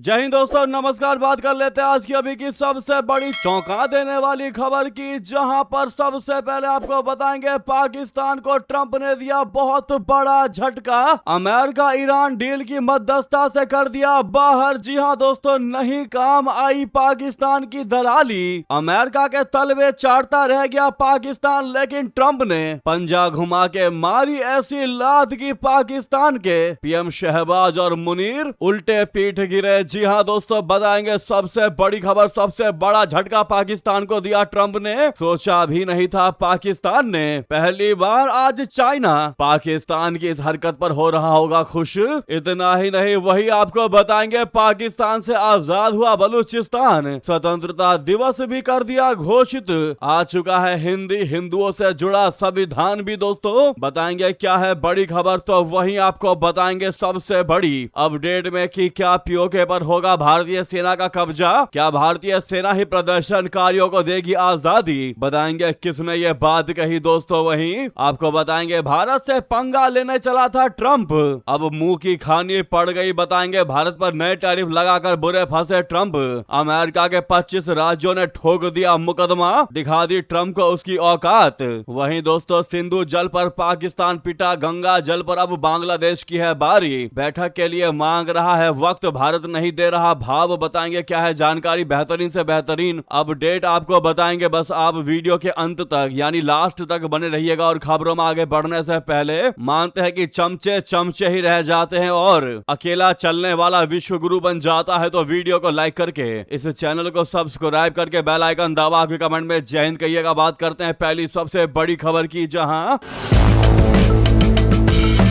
जय हिंद दोस्तों, नमस्कार। बात कर लेते हैं आज की अभी की सबसे बड़ी चौंका देने वाली खबर की, जहां पर सबसे पहले आपको बताएंगे पाकिस्तान को ट्रंप ने दिया बहुत बड़ा झटका। अमेरिका ईरान डील की मध्यस्थता से कर दिया बाहर। जी हां दोस्तों, नहीं काम आई पाकिस्तान की दलाली। अमेरिका के तलवे चाटता रह गया पाकिस्तान, लेकिन ट्रंप ने पंजा घुमा के मारी ऐसी लात की पाकिस्तान के पीएम शहबाज और मुनीर उल्टे पीठ गिरे। जी हाँ दोस्तों, बताएंगे सबसे बड़ी खबर, सबसे बड़ा झटका पाकिस्तान को दिया ट्रंप ने। सोचा भी नहीं था पाकिस्तान ने। पहली बार आज चाइना पाकिस्तान की इस हरकत पर हो रहा होगा खुश। इतना ही नहीं, वही आपको बताएंगे पाकिस्तान से आजाद हुआ बलूचिस्तान स्वतंत्रता दिवस भी कर दिया घोषित। आ चुका है हिंदी हिंदुओं से जुड़ा संविधान भी। दोस्तों बताएंगे क्या है बड़ी खबर, तो वही आपको बताएंगे सबसे बड़ी अपडेट में कि क्या पीओके पर होगा भारतीय सेना का कब्जा, क्या भारतीय सेना ही प्रदर्शनकारियों को देगी आजादी। बताएंगे किसने ये बात कही। दोस्तों वहीं आपको बताएंगे भारत से पंगा लेने चला था ट्रंप, अब मुंह की खानी पड़ गई। बताएंगे भारत पर नए टैरिफ लगाकर बुरे फंसे ट्रंप। अमेरिका के 25 राज्यों ने ठोक दिया मुकदमा, दिखा दी ट्रंप को उसकी औकात। वहीं दोस्तों सिंधु जल पर पाकिस्तान पिटा, गंगा जल पर अब बांग्लादेश की है बारी। बैठक के लिए मांग रहा है वक्त, भारत नहीं दे रहा भाव। बताएंगे क्या है जानकारी, बेहतरीन से बेहतरीन अपडेट आपको बताएंगे। बस आप वीडियो के अंत तक यानी लास्ट तक बने रहिएगा। और खबरों में आगे बढ़ने से पहले मानते हैं कि चमचे चमचे ही रह जाते हैं और अकेला चलने वाला विश्व गुरु बन जाता है। तो वीडियो को लाइक करके इस चैनल को सब्सक्राइब करके बेल आइकन दबा के कमेंट में जय हिंद कहिएगा। बात करते हैं पहली सबसे बड़ी खबर की, जहां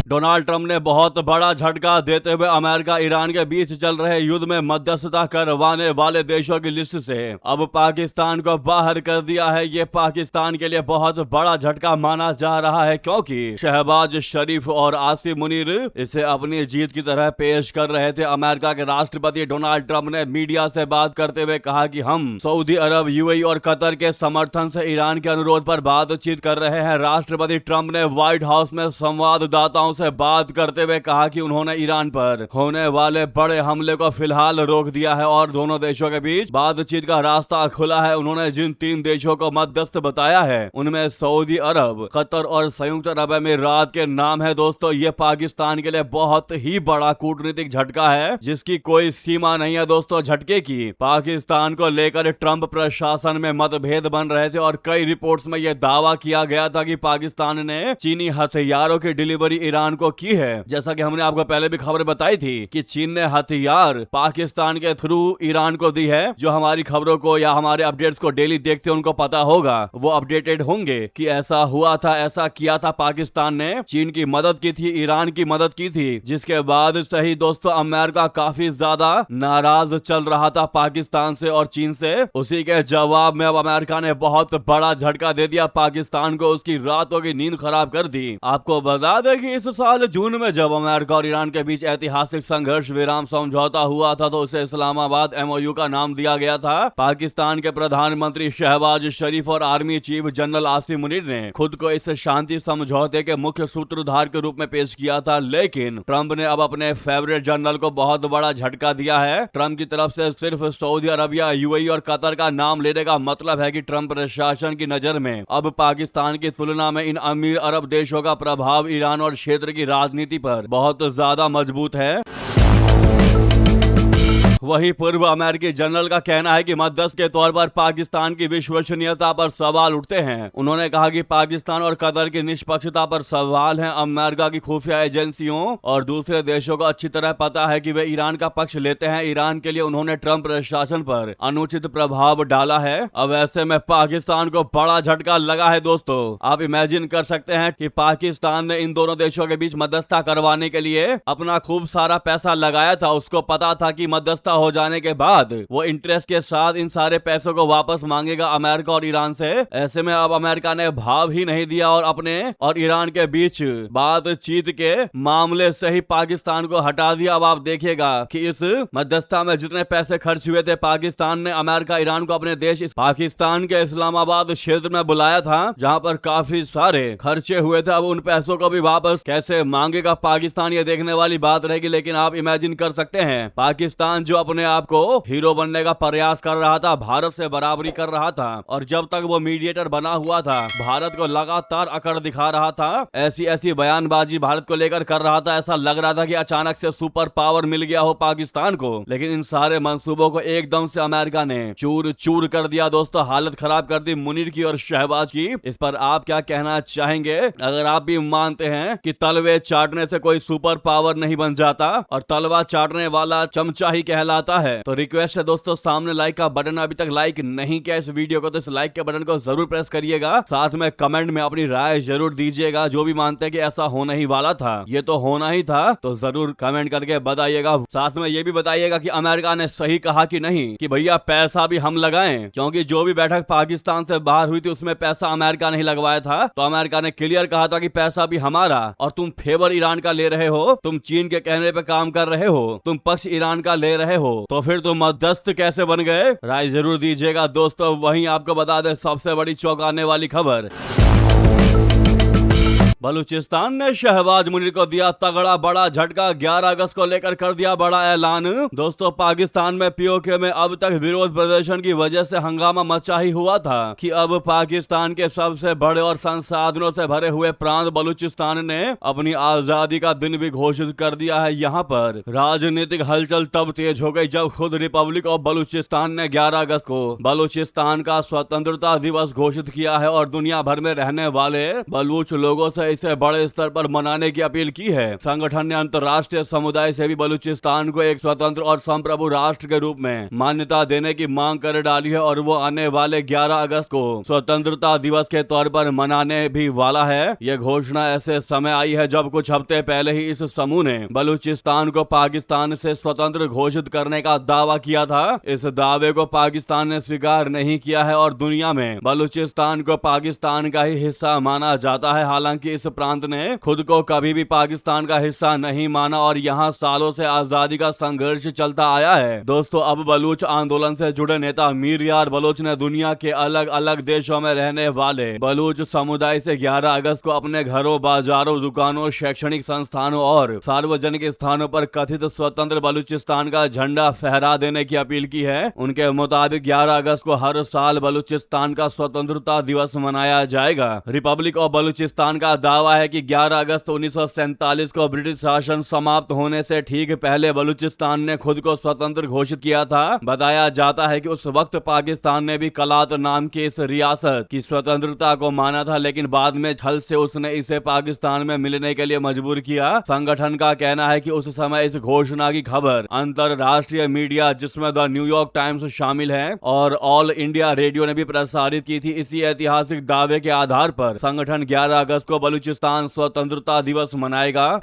डोनाल्ड ट्रंप ने बहुत बड़ा झटका देते हुए अमेरिका ईरान के बीच चल रहे युद्ध में मध्यस्थता करवाने वाले देशों की लिस्ट से अब पाकिस्तान को बाहर कर दिया है। ये पाकिस्तान के लिए बहुत बड़ा झटका माना जा रहा है, क्योंकि शहबाज शरीफ और आसिम मुनीर इसे अपनी जीत की तरह पेश कर रहे थे। अमेरिका के राष्ट्रपति डोनाल्ड ट्रंप ने मीडिया से बात करते हुए कहा कि हम सऊदी अरब, यूएई और कतर के समर्थन से ईरान के अनुरोध पर बातचीत कर रहे हैं। राष्ट्रपति ट्रंप ने व्हाइट हाउस में संवाददाताओं से बात करते हुए कहा कि उन्होंने ईरान पर होने वाले बड़े हमले को फिलहाल रोक दिया है और दोनों देशों के बीच बातचीत का रास्ता खुला है। उन्होंने जिन 3 देशों को मध्यस्थ बताया है उनमें सऊदी अरब, कतर और संयुक्त अरब अमीरात के नाम है। दोस्तों ये पाकिस्तान के लिए बहुत ही बड़ा कूटनीतिक झटका है, जिसकी कोई सीमा नहीं है। दोस्तों झटके की पाकिस्तान को लेकर ट्रंप प्रशासन में मतभेद बन रहे थे और कई रिपोर्ट्स में यह दावा किया गया था कि पाकिस्तान ने चीनी हथियारों की डिलीवरी ईरान को की है। जैसा कि हमने आपको पहले भी खबर बताई थी कि चीन ने हथियार पाकिस्तान के थ्रू ईरान को दी है। जो हमारी खबरों को या हमारे अपडेट्स को डेली देखते हैं उनको पता होगा, वो अपडेटेड होंगे कि ऐसा हुआ था, ऐसा किया था। पाकिस्तान ने चीन की मदद की थी, ईरान की मदद की थी, जिसके बाद से ही दोस्तों अमेरिका काफी ज्यादा नाराज चल रहा था पाकिस्तान से और चीन से। उसी के जवाब में अब अमेरिका ने बहुत बड़ा झटका दे दिया पाकिस्तान को, उसकी रातों की नींद खराब कर दी। आपको बता दें कि इस साल जून में जब अमेरिका और ईरान के बीच ऐतिहासिक संघर्ष विराम समझौता हुआ था, तो उसे इस्लामाबाद एमओयू का नाम दिया गया था। पाकिस्तान के प्रधानमंत्री शहबाज शरीफ और army chief general Asim Munir ने खुद को इस शांति समझौते के मुख्य सूत्रधार के रूप में पेश किया था, लेकिन ट्रंप ने अब अपने फेवरेट जनरल को बहुत बड़ा झटका दिया है। ट्रंप की तरफ से सिर्फ सऊदी अरबिया, यूएई और कतर का नाम लेने का मतलब है कि ट्रंप प्रशासन की नजर में अब पाकिस्तान की तुलना में इन अमीर अरब देशों का प्रभाव ईरान और क्षेत्र की राजनीति पर बहुत ज्यादा मजबूत है। वहीं पूर्व अमेरिकी जनरल का कहना है कि मध्यस्थ के तौर पर पाकिस्तान की विश्वसनीयता पर सवाल उठते हैं। उन्होंने कहा कि पाकिस्तान और कतर की निष्पक्षता पर सवाल है। अमेरिका की खुफिया एजेंसियों और दूसरे देशों को अच्छी तरह पता है कि वे ईरान का पक्ष लेते हैं। ईरान के लिए उन्होंने ट्रंप प्रशासन पर अनुचित प्रभाव डाला है। अब ऐसे में पाकिस्तान को बड़ा झटका लगा है। दोस्तों आप इमेजिन कर सकते हैं कि पाकिस्तान ने इन दोनों देशों के बीच मध्यस्थता करवाने के लिए अपना खूब सारा पैसा लगाया था। उसको पता था कि मध्यस्थता हो जाने के बाद वो इंटरेस्ट के साथ इन सारे पैसों को वापस मांगेगा अमेरिका और ईरान से। ऐसे में अब अमेरिका ने भाव ही नहीं दिया और अपने और ईरान के बीच बातचीत के मामले से ही पाकिस्तान को हटा दिया। अब आप देखिएगा कि इस मध्यस्थता में जितने पैसे खर्च हुए थे, पाकिस्तान ने अमेरिका ईरान को अपने देश पाकिस्तान के इस्लामाबाद क्षेत्र में बुलाया था, जहां पर काफी सारे खर्चे हुए थे। अब उन पैसों को भी वापस कैसे मांगेगा पाकिस्तान, ये देखने वाली बात रहेगी। लेकिन आप इमेजिन कर सकते हैं पाकिस्तान जो अपने आप को हीरो बनने का प्रयास कर रहा था, भारत से बराबरी कर रहा था, और जब तक वो मीडिएटर बना हुआ था भारत को लगातार अकड़ दिखा रहा था, ऐसी ऐसी बयानबाजी भारत को लेकर कर रहा था। ऐसा लग रहा था कि अचानक से सुपर पावर मिल गया हो पाकिस्तान को, लेकिन इन सारे मंसूबों को एकदम से अमेरिका ने चूर चूर कर दिया। दोस्तों, हालत खराब कर दी मुनीर की और शहबाज की। इस पर आप क्या कहना चाहेंगे? अगर आप भी मानते हैं कि तलवे चाटने से कोई सुपर पावर नहीं बन जाता और तलवा चाटने वाला चमचा ही कहलाता है, तो रिक्वेस्ट है दोस्तों, सामने लाइक का बटन अभी तक लाइक नहीं किया इस वीडियो को, तो इस लाइक के बटन को जरूर प्रेस करिएगा। साथ में कमेंट में अपनी राय जरूर दीजिएगा। जो भी मानते हैं कि ऐसा होना ही वाला था, ये तो होना ही था, तो जरूर कमेंट करके बताइएगा। साथ में ये भी बताइएगा कि अमेरिका ने सही कहा कि नहीं, कि भैया पैसा भी हम लगाएं, क्योंकि जो भी बैठक पाकिस्तान से बाहर हुई थी उसमें पैसा अमेरिका नहीं लगवाया था। तो अमेरिका ने क्लियर कहा था कि पैसा भी हमारा, और तुम फेवर ईरान का ले रहे हो, तुम चीन के कहने पे काम कर रहे हो, तुम पक्ष ईरान का ले रहे हो, तो फिर तुम मध्यस्थ कैसे बन गए? राय जरूर दीजिएगा दोस्तों। वहीं आपको बता दें सबसे बड़ी चौंकाने वाली खबर, बलूचिस्तान ने शहबाज मुनीर को दिया तगड़ा बड़ा झटका। 11 अगस्त को लेकर कर दिया बड़ा ऐलान। दोस्तों, पाकिस्तान में पीओके में अब तक विरोध प्रदर्शन की वजह से हंगामा मचा ही हुआ था कि अब पाकिस्तान के सबसे बड़े और संसाधनों से भरे हुए प्रांत बलूचिस्तान ने अपनी आजादी का दिन भी घोषित कर दिया है। यहाँ पर राजनीतिक हलचल तब तेज हो गई जब खुद रिपब्लिक ऑफ बलूचिस्तान ने 11 अगस्त को बलूचिस्तान का स्वतंत्रता दिवस घोषित किया है और दुनिया भर में रहने वाले बलूच लोगों से इसे बड़े स्तर पर मनाने की अपील की है। संगठन ने अंतर्राष्ट्रीय समुदाय से भी बलूचिस्तान को एक स्वतंत्र और संप्रभु राष्ट्र के रूप में मान्यता देने की मांग कर डाली है और वो आने वाले 11 अगस्त को स्वतंत्रता दिवस के तौर पर मनाने भी वाला है। यह घोषणा ऐसे समय आई है जब कुछ हफ्ते पहले ही इस समूह ने बलूचिस्तान को पाकिस्तान से स्वतंत्र घोषित करने का दावा किया था। इस दावे को पाकिस्तान ने स्वीकार नहीं किया है और दुनिया में बलूचिस्तान को पाकिस्तान का ही हिस्सा माना जाता है। हालांकि इस प्रांत ने खुद को कभी भी पाकिस्तान का हिस्सा नहीं माना और यहाँ सालों से आजादी का संघर्ष चलता आया है। दोस्तों, अब बलूच आंदोलन से जुड़े नेता मीर यार बलोच ने दुनिया के अलग अलग देशों में रहने वाले बलूच समुदाय से 11 अगस्त को अपने घरों, बाजारों, दुकानों, शैक्षणिक संस्थानों और सार्वजनिक स्थानों पर कथित स्वतंत्र बलूचिस्तान का झंडा फहरा देने की अपील की है। उनके मुताबिक 11 अगस्त को हर साल बलूचिस्तान का स्वतंत्रता दिवस मनाया जाएगा। रिपब्लिक ऑफ बलूचिस्तान का दावा है कि 11 अगस्त 1947 को ब्रिटिश शासन समाप्त होने से ठीक पहले बलूचिस्तान ने खुद को स्वतंत्र घोषित किया था। बताया जाता है कि उस वक्त पाकिस्तान ने भी कलात नाम की इस रियासत की स्वतंत्रता को माना था, लेकिन बाद में छल से उसने इसे पाकिस्तान में मिलने के लिए मजबूर किया। संगठन का कहना है कि उस समय इस घोषणा की खबर अंतरराष्ट्रीय मीडिया, जिसमें द न्यूयॉर्क टाइम्स शामिल है, और ऑल इंडिया रेडियो ने भी प्रसारित की थी। इसी ऐतिहासिक दावे के आधार पर संगठन 11 अगस्त को बलूचिस्तान स्वतंत्रता दिवस मनाएगा।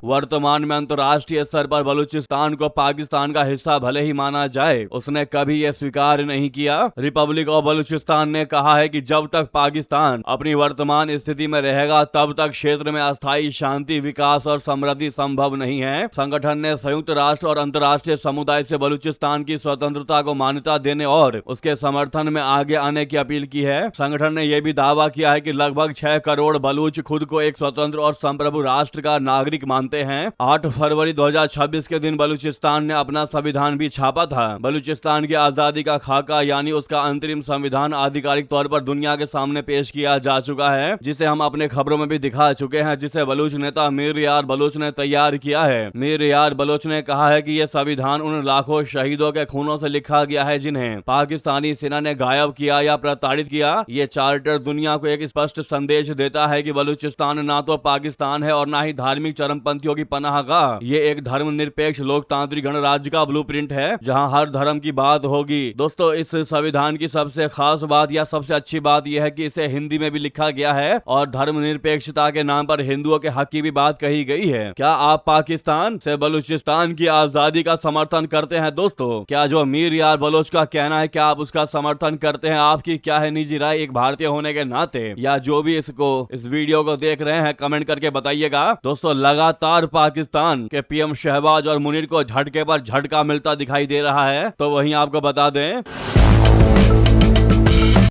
वर्तमान में अंतर्राष्ट्रीय स्तर पर बलूचिस्तान को पाकिस्तान का हिस्सा भले ही माना जाए, उसने कभी यह स्वीकार नहीं किया। रिपब्लिक ऑफ बलूचिस्तान ने कहा है कि जब तक पाकिस्तान अपनी वर्तमान स्थिति में रहेगा तब तक क्षेत्र में अस्थायी शांति, विकास और समृद्धि संभव नहीं है। संगठन ने संयुक्त राष्ट्र और अंतर्राष्ट्रीय समुदाय से बलूचिस्तान की स्वतंत्रता को मान्यता देने और उसके समर्थन में आगे आने की अपील की है। संगठन ने यह भी दावा किया है कि लगभग 6 करोड़ बलूच खुद को एक स्वतंत्र और संप्रभु राष्ट्र का नागरिक मानते हैं। 8 फरवरी 2026 के दिन बलूचिस्तान ने अपना संविधान भी छापा था। बलूचिस्तान की आजादी का खाका यानी उसका अंतरिम संविधान आधिकारिक तौर पर दुनिया के सामने पेश किया जा चुका है, जिसे हम अपने खबरों में भी दिखा चुके हैं, जिसे बलूच नेता मीर यार बलोच ने तैयार किया है। मीर यार बलोच ने कहा है कि यह संविधान उन लाखों शहीदों के खूनों से लिखा गया है जिन्हें पाकिस्तानी सेना ने गायब किया या प्रताड़ित किया। ये चार्टर दुनिया को एक स्पष्ट संदेश देता है कि बलूचिस्तान ना तो पाकिस्तान है और ना ही धार्मिक चरमपंथियों की पनाहगाह। ये एक धर्मनिरपेक्ष लोकतांत्रिक गणराज्य का ब्लूप्रिंट है जहां हर धर्म की बात होगी। दोस्तों, इस संविधान की सबसे खास बात या सबसे अच्छी बात यह है कि इसे हिंदी में भी लिखा गया है और धर्मनिरपेक्षता के नाम पर हिंदुओं के हक की भी बात कही गई है। क्या आप पाकिस्तान से बलूचिस्तान की आजादी का समर्थन करते हैं? दोस्तों, क्या जो मीर यार बलोच का कहना है क्या आप उसका समर्थन करते हैं? आपकी क्या है निजी राय एक भारतीय होने के नाते, या जो भी इस वीडियो को देख रहे हैं कमेंट करके बताइएगा। दोस्तों, लगातार पाकिस्तान के पीएम शहबाज और मुनीर को झटके पर झटका मिलता दिखाई दे रहा है। तो वहीं आपको बता दें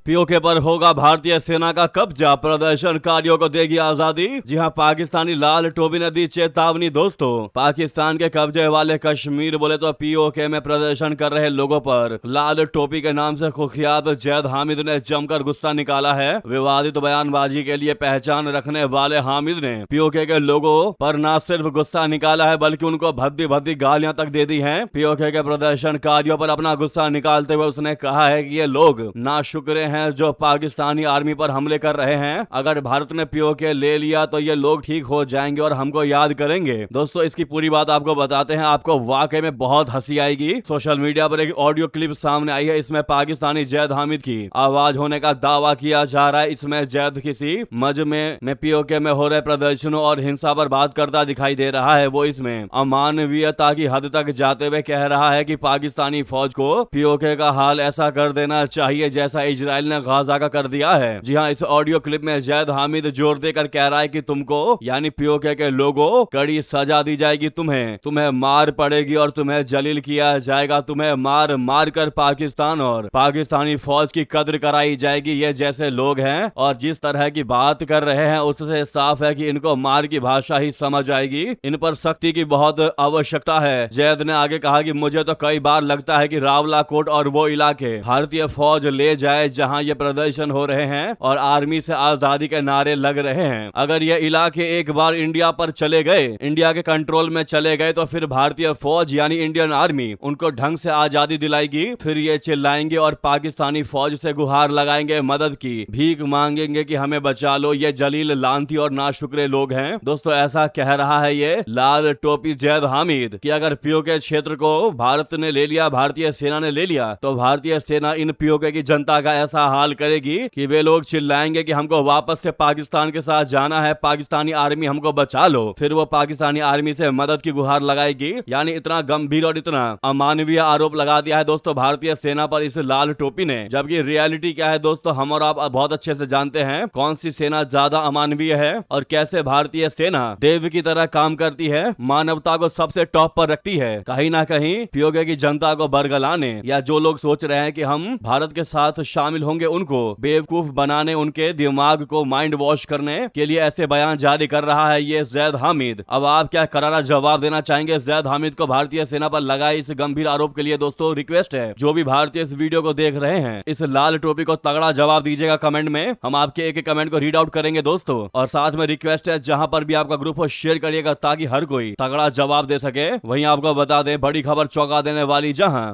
पीओके पर होगा भारतीय सेना का कब्जा, प्रदर्शनकारियों को देगी आजादी। जी हां, पाकिस्तानी लाल टोपी ने दी चेतावनी। दोस्तों, पाकिस्तान के कब्जे वाले कश्मीर बोले तो पीओके में प्रदर्शन कर रहे लोगों पर लाल टोपी के नाम से कुख्यात जैद हामिद ने जमकर गुस्सा निकाला है। विवादित बयानबाजी के लिए पहचान रखने वाले हामिद ने पीओके के लोगों पर न सिर्फ गुस्सा निकाला है बल्कि उनको भद्दी भद्दी गालियां तक दे दी हैं। पीओके के प्रदर्शनकारियों पर अपना गुस्सा निकालते हुए उसने कहा है कि ये लोग नाशुक्रे हैं जो पाकिस्तानी आर्मी पर हमले कर रहे हैं। अगर भारत ने पीओके ले लिया तो ये लोग ठीक हो जाएंगे और हमको याद करेंगे। दोस्तों, इसकी पूरी बात आपको बताते हैं, आपको वाकई में बहुत हंसी आएगी। सोशल मीडिया पर एक ऑडियो क्लिप सामने आई है। इसमें पाकिस्तानी जैद हामिद की आवाज होने का दावा किया जा रहा है। इसमें जैद किसी मजमे में पीओके में हो रहे प्रदर्शनों और हिंसा पर बात करता दिखाई दे रहा है। वो इसमें अमानवीयता की हद तक जाते हुए कह रहा है कि पाकिस्तानी फौज को पीओके का हाल ऐसा कर देना चाहिए जैसा इजराइल ने गाजा का कर दिया है। जी हाँ, इस ऑडियो क्लिप में जैद हामिद जोर देकर कह रहा है कि तुमको यानी पीओके के लोगों कड़ी सजा दी जाएगी, तुम्हें मार पड़ेगी और तुम्हें जलील किया जाएगा। तुम्हें मार मार कर पाकिस्तान और पाकिस्तानी फौज की कद्र कराई जाएगी। ये जैसे लोग हैं और जिस तरह की बात कर रहे हैं उससे साफ है कि इनको मार की भाषा ही समझ आएगी। इन पर सख्ती की बहुत आवश्यकता है। जैद ने आगे कहा कि मुझे तो कई बार लगता है कि रावला कोट और वो इलाके भारतीय फौज ले जाए जहां ये प्रदर्शन हो रहे हैं और आर्मी से आजादी के नारे लग रहे हैं। अगर ये इलाके एक बार इंडिया पर चले गए, इंडिया के कंट्रोल में चले गए तो फिर भारतीय फौज यानी इंडियन आर्मी उनको ढंग से आजादी दिलाएगी। फिर ये चिल्लाएंगे और पाकिस्तानी फौज से गुहार लगाएंगे मदद की, भीख मांगेंगे कि हमें बचा लो। ये जलील लांती और नाशुक्रे लोग हैं। दोस्तों, ऐसा कह रहा है ये लाल टोपी जैद हामिद कि अगर पीओके क्षेत्र को भारत ने ले लिया, भारतीय सेना ने ले लिया, तो भारतीय सेना इन पीओके की जनता का ऐसा हाल करेगी कि वे लोग चिल्लाएंगे कि हमको वापस से पाकिस्तान के साथ जाना है, पाकिस्तानी आर्मी हमको बचा लो। फिर वो पाकिस्तानी आर्मी से मदद की गुहार लगाएगी। यानी इतना गंभीर और इतना अमानवीय आरोप लगा दिया है दोस्तों भारतीय सेना पर इस लाल टोपी ने। जबकि रियलिटी क्या है दोस्तों, हम और आप बहुत अच्छे से जानते हैं कौन सी सेना ज्यादा अमानवीय है और कैसे भारतीय सेना देव की तरह काम करती है, मानवता को सबसे टॉप पर रखती है। कहीं ना कहीं पीओके की जनता को बरगलाने या जो लोग सोच रहे हैं कि हम भारत के साथ शामिल होंगे उनको बेवकूफ बनाने, उनके दिमाग को माइंड वॉश करने के लिए ऐसे बयान जारी कर रहा है ये जैद हामिद। अब आप क्या करारा जवाब देना चाहेंगे जैद हामिद को भारतीय सेना पर लगाए इस गंभीर आरोप के लिए? दोस्तों, रिक्वेस्ट है जो भी भारतीय इस वीडियो को देख रहे हैं, इस लाल टोपी को तगड़ा जवाब दीजिएगा कमेंट में। हम आपके एक एक कमेंट को रीड आउट करेंगे दोस्तों। और साथ में रिक्वेस्ट है जहां पर भी आपका ग्रुप हो शेयर करिएगा ताकि हर कोई तगड़ा जवाब दे सके। वहीं आपको बता दें बड़ी खबर चौंका देने वाली, जहां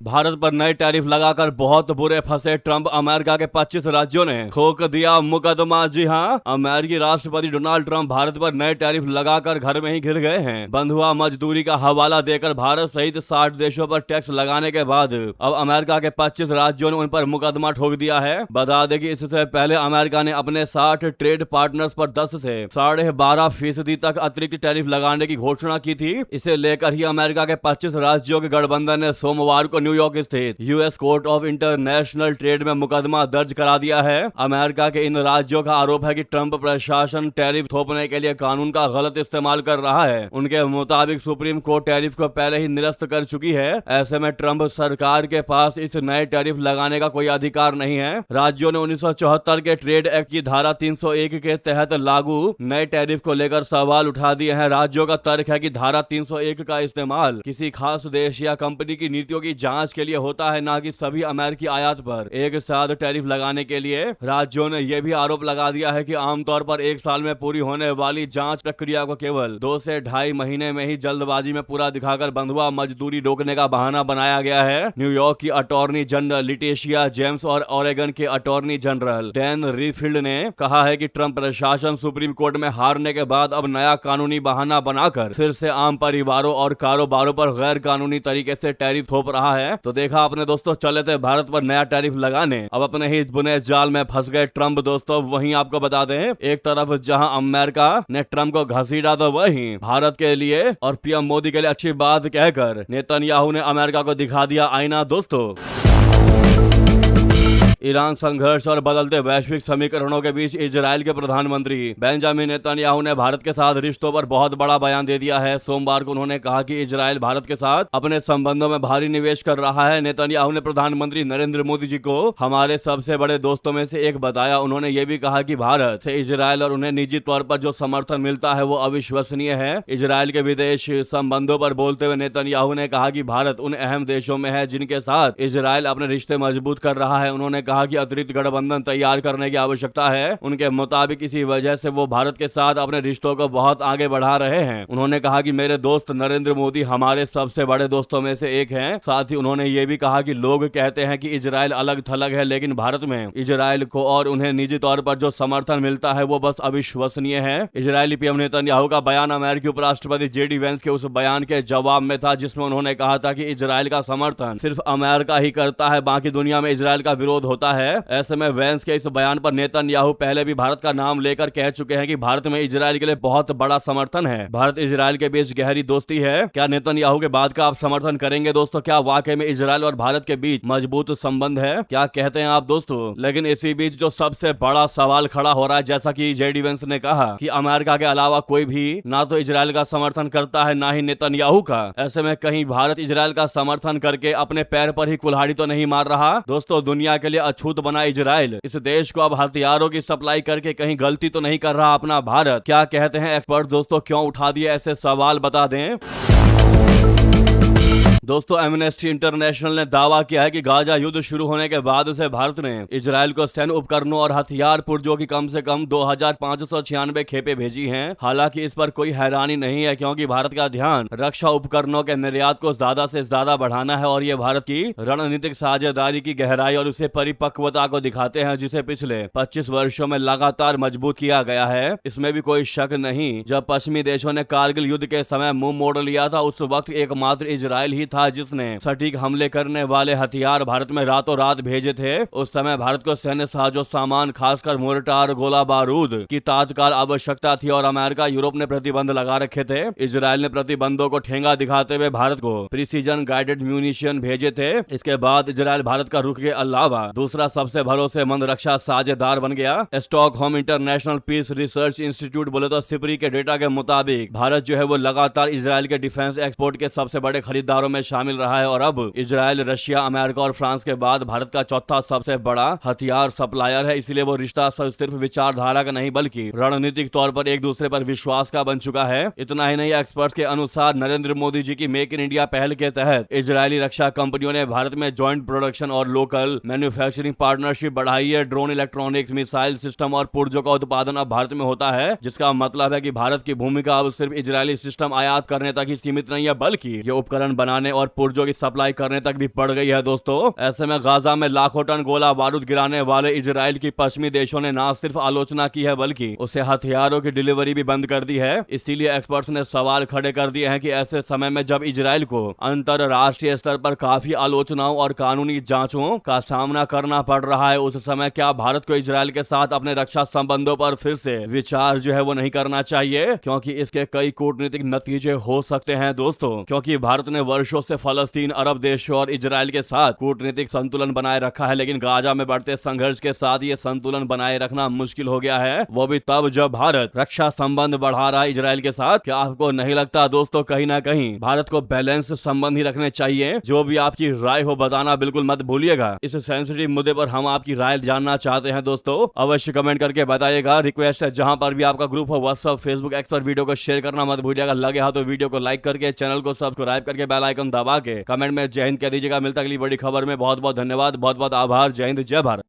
भारत पर नए टैरिफ लगाकर बहुत बुरे फंसे ट्रंप। अमेरिका के 25 राज्यों ने ठोक दिया मुकदमा। जी हां, अमेरिकी राष्ट्रपति डोनाल्ड ट्रंप भारत पर नए टैरिफ लगाकर घर में ही घिर गए हैं। बंधुआ मजदूरी का हवाला देकर भारत सहित 60 देशों पर टैक्स लगाने के बाद अब अमेरिका के 25 राज्यों ने उन पर मुकदमा ठोक दिया है। बता दें कि इससे पहले अमेरिका ने अपने 60 ट्रेड पार्टनर्स पर 10 से 12.5% तक अतिरिक्त टैरिफ लगाने की घोषणा की थी। इसे लेकर ही अमेरिका के 25 राज्यों के गठबंधन ने सोमवार को न्यूयॉर्क स्थित US court of international trade में मुकदमा दर्ज करा दिया है। अमेरिका के इन राज्यों का आरोप है कि ट्रंप प्रशासन टैरिफ थोपने के लिए कानून का गलत इस्तेमाल कर रहा है। उनके मुताबिक सुप्रीम कोर्ट टैरिफ को पहले ही निरस्त कर चुकी है। ऐसे में ट्रंप सरकार के पास इस नए टैरिफ लगाने का कोई अधिकार नहीं है। राज्यों ने 1974 के ट्रेड एक्ट की धारा 301 के तहत लागू नए टैरिफ को लेकर सवाल उठा दिए हैं। राज्यों का तर्क है कि धारा 301 का इस्तेमाल किसी खास देश या कंपनी की नीतियों की जांच के लिए होता है, ना कि सभी अमेरिकी आयात पर एक साथ टैरिफ लगाने के लिए। राज्यों ने यह भी आरोप लगा दिया है कि आमतौर पर एक साल में पूरी होने वाली जांच प्रक्रिया को केवल 2 से 2.5 महीने में ही जल्दबाजी में पूरा दिखाकर बंधुआ मजदूरी रोकने का बहाना बनाया गया है। न्यूयॉर्क की अटॉर्नी जनरल लिटेशिया जेम्स और ओरेगन के अटॉर्नी जनरल डैन रीफिल्ड ने कहा है कि ट्रंप प्रशासन सुप्रीम कोर्ट में हारने के बाद अब नया कानूनी बहाना बनाकर फिर से आम परिवारों और कारोबारों पर गैर कानूनी तरीके से टैरिफ थोप रहा है। तो देखा आपने दोस्तों, चले थे भारत पर नया टैरिफ लगाने, अब अपने ही बुने जाल में फंस गए ट्रंप दोस्तों। वहीं आपको बता दें, एक तरफ जहां अमेरिका ने ट्रंप को घसीटा तो वहीं भारत के लिए और पीएम मोदी के लिए अच्छी बात कहकर नेतन्याहू ने अमेरिका को दिखा दिया आईना दोस्तों। ईरान संघर्ष और बदलते वैश्विक समीकरणों के बीच इजराइल के प्रधानमंत्री बेंजामिन नेतन्याहू ने भारत के साथ रिश्तों पर बहुत बड़ा बयान दे दिया है। सोमवार को उन्होंने कहा कि इजराइल भारत के साथ अपने संबंधों में भारी निवेश कर रहा है। नेतन्याहू ने प्रधानमंत्री नरेंद्र मोदी जी को हमारे सबसे बड़े दोस्तों में से एक बताया। उन्होंने ये भी कहा कि भारत से इजराइल और उन्हें निजी तौर पर जो समर्थन मिलता है वो अविश्वसनीय है। इजराइल के विदेश संबंधों पर बोलते हुए नेतन्याहू ने कहा कि भारत उन अहम देशों में है जिनके साथ इजराइल अपने रिश्ते मजबूत कर रहा है। उन्होंने कहा कि अतिरिक्त गठबंधन तैयार करने की आवश्यकता है। उनके मुताबिक इसी वजह से वो भारत के साथ अपने रिश्तों को बहुत आगे बढ़ा रहे हैं। उन्होंने कहा कि मेरे दोस्त नरेंद्र मोदी हमारे सबसे बड़े दोस्तों में से एक हैं। साथ ही उन्होंने ये भी कहा कि लोग कहते हैं कि इजराइल अलग थलग है, लेकिन भारत में इजराइल को और उन्हें निजी तौर पर जो समर्थन मिलता है वो बस अविश्वसनीय है। इजरायली पीएम नेतन्याहू का बयान अमेरिकी उपराष्ट्रपति जेडी वेंस के उस बयान के जवाब में था जिसमें उन्होंने कहा था कि इजराइल का समर्थन सिर्फ अमेरिका ही करता है, बाकी दुनिया में इजराइल का विरोध होता है। ऐसे में वेंस के इस बयान पर नेतन्याहू पहले भी भारत का नाम लेकर कह चुके हैं कि भारत में इजराइल के लिए बहुत बड़ा समर्थन है। भारत इजराइल के बीच गहरी दोस्ती है। क्या नेतन्याहू के बात का आप समर्थन करेंगे दोस्तों? क्या वाकई में इजराइल और भारत के बीच मजबूत संबंध है? क्या कहते हैं आप दोस्तों? लेकिन इसी बीच जो सबसे बड़ा सवाल खड़ा हो रहा है, जैसा कि जेडी वेंस ने कहा कि अमेरिका के अलावा कोई भी ना तो इजराइल का समर्थन करता है ना ही नेतन्याहू का। ऐसे में कहीं भारत इजराइल का समर्थन करके अपने पैर पर ही कुल्हाड़ी तो नहीं मार रहा? दोस्तों, दुनिया के लिए अछूत बना इजराइल इस देश को अब हथियारों की सप्लाई करके कहीं गलती तो नहीं कर रहा अपना भारत? क्या कहते हैं एक्सपर्ट दोस्तों? क्यों उठा दिए ऐसे सवाल, बता दें। दोस्तों, एमनेस्टी इंटरनेशनल ने दावा किया है कि गाजा युद्ध शुरू होने के बाद से भारत ने इजराइल को सैन्य उपकरणों और हथियार पुर्जों की कम से कम 2596 खेपें भेजी हैं। हालांकि इस पर कोई हैरानी नहीं है, क्योंकि भारत का ध्यान रक्षा उपकरणों के निर्यात को ज्यादा से ज्यादा बढ़ाना है और ये भारत की रणनीतिक साझेदारी की गहराई और उसे परिपक्वता को दिखाते हैं, जिसे पिछले 25 वर्षों में लगातार मजबूत किया गया है। इसमें भी कोई शक नहीं। जब पश्चिमी देशों ने कारगिल युद्ध के समय मुंह मोड़ लिया था, उस वक्त एकमात्र इजराइल ही था जिसने सटीक हमले करने वाले हथियार भारत में रातों रात भेजे थे। उस समय भारत को सैन्य साजो सामान, खासकर मोर्टार, गोला बारूद की तात्काल आवश्यकता थी और अमेरिका, यूरोप ने प्रतिबंध लगा रखे थे। इजराइल ने प्रतिबंधों को ठेंगा दिखाते हुए भारत को प्रिसीजन गाइडेड म्यूनिशन भेजे थे। इसके बाद इजराइल भारत का रुख के अलावा दूसरा सबसे भरोसेमंद रक्षा साझेदार बन गया। Stockholm International Peace Research Institute बोले तो सिपरी के डेटा के मुताबिक भारत जो है वो लगातार इजराइल के डिफेंस एक्सपोर्ट के सबसे बड़े खरीदारों में शामिल रहा है और अब इजराइल, रशिया, अमेरिका और फ्रांस के बाद भारत का चौथा सबसे बड़ा हथियार सप्लायर है। इसलिए वो रिश्ता सिर्फ विचारधारा का नहीं बल्कि रणनीतिक तौर पर एक दूसरे पर विश्वास का बन चुका है। इतना ही नहीं, एक्सपर्ट्स के अनुसार नरेंद्र मोदी जी की मेक इन इंडिया पहल के तहत इजरायली रक्षा कंपनियों ने भारत में ज्वाइंट प्रोडक्शन और लोकल मैन्युफैक्चरिंग पार्टनरशिप बढ़ाई है। ड्रोन, इलेक्ट्रॉनिक्स, मिसाइल सिस्टम और पुर्जों का उत्पादन अब भारत में होता है, जिसका मतलब है कि भारत की भूमिका अब सिर्फ इजरायली सिस्टम आयात करने तक ही सीमित नहीं है, बल्कि ये उपकरण बनाने और पुर्जों की सप्लाई करने तक भी बढ़ गई है। दोस्तों, ऐसे में गाजा में लाखों टन गोला बारूद गिराने वाले इजराइल की पश्चिमी देशों ने न सिर्फ आलोचना की है बल्कि उसे हथियारों की डिलीवरी भी बंद कर दी है। इसीलिए एक्सपर्ट्स ने सवाल खड़े कर दिए हैं कि ऐसे समय में जब इजराइल को अंतरराष्ट्रीय स्तर पर काफी आलोचनाओं और कानूनी जांचों का सामना करना पड़ रहा है, उस समय क्या भारत को इजराइल के साथ अपने रक्षा संबंधों पर फिर से विचार जो है वो नहीं करना चाहिए? क्योंकि इसके कई कूटनीतिक नतीजे हो सकते हैं दोस्तों। क्योंकि भारत ने वर्षों से फलस्तीन, अरब देशों और इजराइल के साथ कूटनीतिक संतुलन बनाए रखा है, लेकिन गाजा में बढ़ते संघर्ष के साथ ये संतुलन बनाए रखना मुश्किल हो गया है, वो भी तब जब भारत रक्षा संबंध बढ़ा रहा है इजराइल के साथ। क्या आपको नहीं लगता दोस्तों कहीं ना कहीं भारत को बैलेंस संबंध ही रखने चाहिए? जो भी आपकी राय हो बताना बिल्कुल मत भूलिएगा। इस सेंसिटिव मुद्दे पर हम आपकी राय जानना चाहते हैं दोस्तों, अवश्य कमेंट करके बताइएगा। रिक्वेस्ट है, जहां पर भी आपका ग्रुप हो व्हाट्सएप, फेसबुक, एक्स पर वीडियो को शेयर करना मत भूलिएगा। लगे हाथ तो वीडियो को लाइक करके, चैनल को सब्सक्राइब करके, बेल आइकन दबा के कमेंट में जय हिंद कह दीजिएगा। मिलता अगली बड़ी खबर में। बहुत बहुत धन्यवाद, बहुत बहुत आभार। जय हिंद, जय भारत।